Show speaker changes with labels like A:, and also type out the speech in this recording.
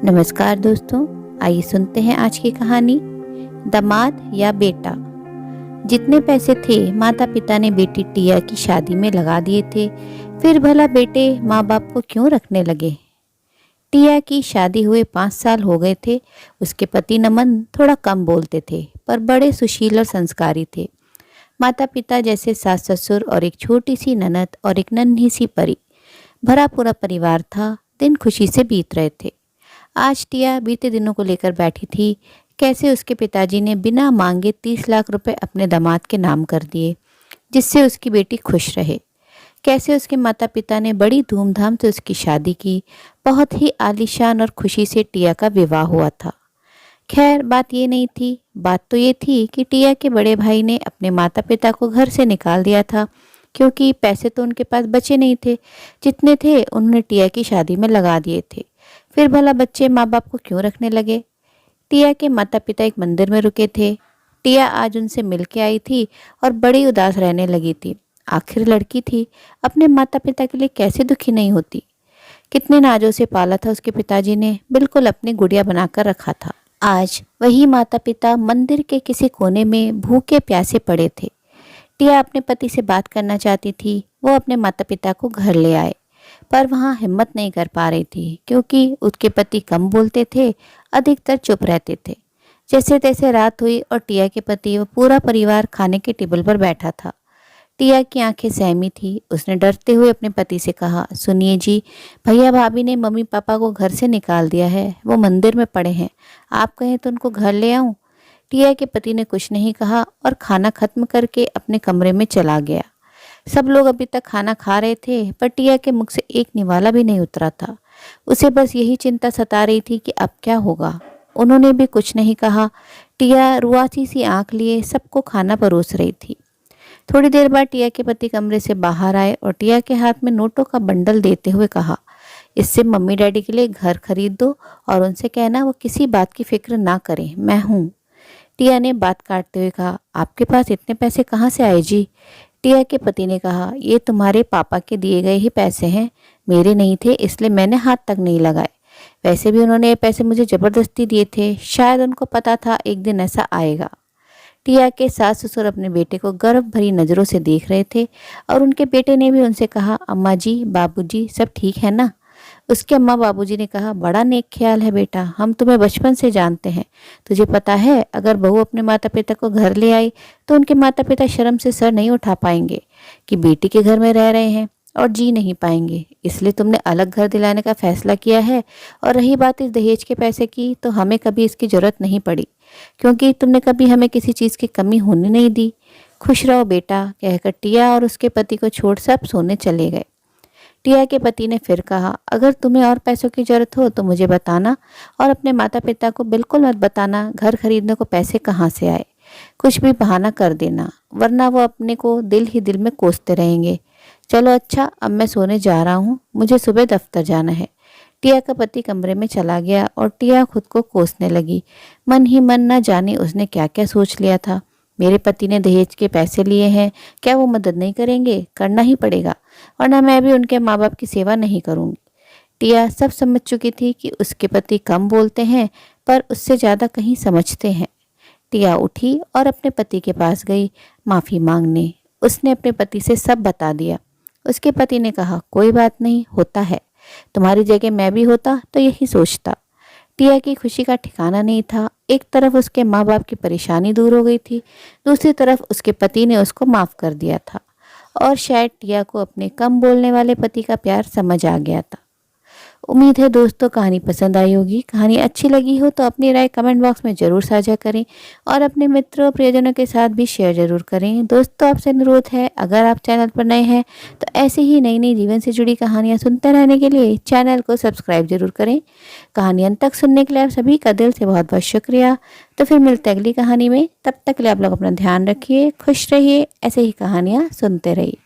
A: नमस्कार दोस्तों, आइए सुनते हैं आज की कहानी दामाद या बेटा। जितने पैसे थे माता पिता ने बेटी टिया की शादी में लगा दिए थे, फिर भला बेटे माँ बाप को क्यों रखने लगे। टिया की शादी हुए 5 साल हो गए थे। उसके पति नमन थोड़ा कम बोलते थे पर बड़े सुशील और संस्कारी थे। माता पिता जैसे सास ससुर और एक छोटी सी ननद और एक नन्ही सी परी, भरा पूरा परिवार था। दिन खुशी से बीत रहे थे। आज टिया बीते दिनों को लेकर बैठी थी। कैसे उसके पिताजी ने बिना मांगे 30 लाख रुपए अपने दामाद के नाम कर दिए, जिससे उसकी बेटी खुश रहे। कैसे उसके माता पिता ने बड़ी धूमधाम से उसकी शादी की। बहुत ही आलीशान और खुशी से टिया का विवाह हुआ था। खैर बात ये नहीं थी। बात तो ये थी कि टिया के बड़े भाई ने अपने माता पिता को घर से निकाल दिया था, क्योंकि पैसे तो उनके पास बचे नहीं थे। जितने थे उन्होंने टिया की शादी में लगा दिए थे। फिर भला बच्चे माँ बाप को क्यों रखने लगे। टिया के माता पिता एक मंदिर में रुके थे। टिया आज उनसे मिल के आई थी और बड़ी उदास रहने लगी थी। आखिर लड़की थी, अपने माता पिता के लिए कैसे दुखी नहीं होती। कितने नाजों से पाला था उसके पिताजी ने, बिल्कुल अपनी गुड़िया बनाकर रखा था। आज वही माता पिता मंदिर के किसी कोने में भूखे प्यासे पड़े थे। टिया अपने पति से बात करना चाहती थी। वो अपने माता पिता को घर ले आए, पर वहाँ हिम्मत नहीं कर पा रही थी, क्योंकि उसके पति कम बोलते थे, अधिकतर चुप रहते थे। जैसे तैसे रात हुई और टिया के पति व पूरा परिवार खाने के टेबल पर बैठा था। टिया की आंखें सहमी थी। उसने डरते हुए अपने पति से कहा, सुनिए जी, भैया भाभी ने मम्मी पापा को घर से निकाल दिया है। वो मंदिर में पड़े हैं, आप कहें तो उनको घर ले आऊं। टिया के पति ने कुछ नहीं कहा और खाना खत्म करके अपने कमरे में चला गया। सब लोग अभी तक खाना खा रहे थे, पर टिया के मुख से एक निवाला भी नहीं उतरा था। उसे बस यही चिंता सता रही थी कि अब क्या होगा। उन्होंने भी कुछ नहीं कहा। टिया रुआसी सी आंख लिए सबको खाना परोस रही थी। थोड़ी देर बाद टिया के पति कमरे से बाहर आए और टिया के हाथ में नोटों का बंडल देते हुए कहा, इससे मम्मी डैडी के लिए घर खरीद दो और उनसे कहना वो किसी बात की फिक्र ना करें, मैं हूँ। टिया ने बात काटते हुए कहा, आपके पास इतने पैसे कहाँ से आए जी। टिया के पति ने कहा, ये तुम्हारे पापा के दिए गए ही पैसे हैं, मेरे नहीं थे, इसलिए मैंने हाथ तक नहीं लगाए। वैसे भी उन्होंने ये पैसे मुझे ज़बरदस्ती दिए थे, शायद उनको पता था एक दिन ऐसा आएगा। टिया के सास ससुर अपने बेटे को गर्व भरी नज़रों से देख रहे थे और उनके बेटे ने भी उनसे कहा, अम्मा जी बाबूजी सब ठीक है ना। उसके अम्मा बाबूजी ने कहा, बड़ा नेक ख्याल है बेटा, हम तुम्हें बचपन से जानते हैं। तुझे पता है अगर बहू अपने माता पिता को घर ले आई तो उनके माता पिता शर्म से सर नहीं उठा पाएंगे कि बेटी के घर में रह रहे हैं और जी नहीं पाएंगे। इसलिए तुमने अलग घर दिलाने का फैसला किया है। और रही बात इस दहेज के पैसे की, तो हमें कभी इसकी ज़रूरत नहीं पड़ी, क्योंकि तुमने कभी हमें किसी चीज़ की कमी होने नहीं दी। खुश रहो बेटा, कहकर टिया और उसके पति को छोड़ सब सोने चले गए। टिया के पति ने फिर कहा, अगर तुम्हें और पैसों की ज़रूरत हो तो मुझे बताना, और अपने माता पिता को बिल्कुल मत बताना घर खरीदने को पैसे कहाँ से आए। कुछ भी बहाना कर देना, वरना वो अपने को दिल ही दिल में कोसते रहेंगे। चलो अच्छा, अब मैं सोने जा रहा हूँ, मुझे सुबह दफ्तर जाना है। टिया का पति कमरे में चला गया और टिया खुद को कोसने लगी। मन ही मन न जाने उसने क्या क्या सोच लिया था। मेरे पति ने दहेज के पैसे लिए हैं, क्या वो मदद नहीं करेंगे? करना ही पड़ेगा, वरना मैं भी उनके माँ बाप की सेवा नहीं करूँगी। टिया सब समझ चुकी थी कि उसके पति कम बोलते हैं, पर उससे ज़्यादा कहीं समझते हैं। टिया उठी और अपने पति के पास गई माफ़ी मांगने। उसने अपने पति से सब बता दिया। उसके पति ने कहा, कोई बात नहीं, होता है, तुम्हारी जगह मैं भी होता तो यही सोचता। टिया की खुशी का ठिकाना नहीं था। एक तरफ उसके माँ बाप की परेशानी दूर हो गई थी, दूसरी तरफ उसके पति ने उसको माफ़ कर दिया था, और शायद टिया को अपने कम बोलने वाले पति का प्यार समझ आ गया था। उम्मीद है दोस्तों कहानी पसंद आई होगी। कहानी अच्छी लगी हो तो अपनी राय कमेंट बॉक्स में ज़रूर साझा करें और अपने मित्रों प्रियजनों के साथ भी शेयर ज़रूर करें। दोस्तों आपसे अनुरोध है, अगर आप चैनल पर नए हैं तो ऐसे ही नई नई जीवन से जुड़ी कहानियाँ सुनते रहने के लिए चैनल को सब्सक्राइब जरूर करें। कहानी अंत तक सुनने के लिए आप सभी का दिल से बहुत बहुत शुक्रिया। तो फिर मिलते हैं अगली कहानी में। तब तक के लिए आप लोग अपना ध्यान रखिए, खुश रहिए, ऐसे ही कहानियाँ सुनते रहिए।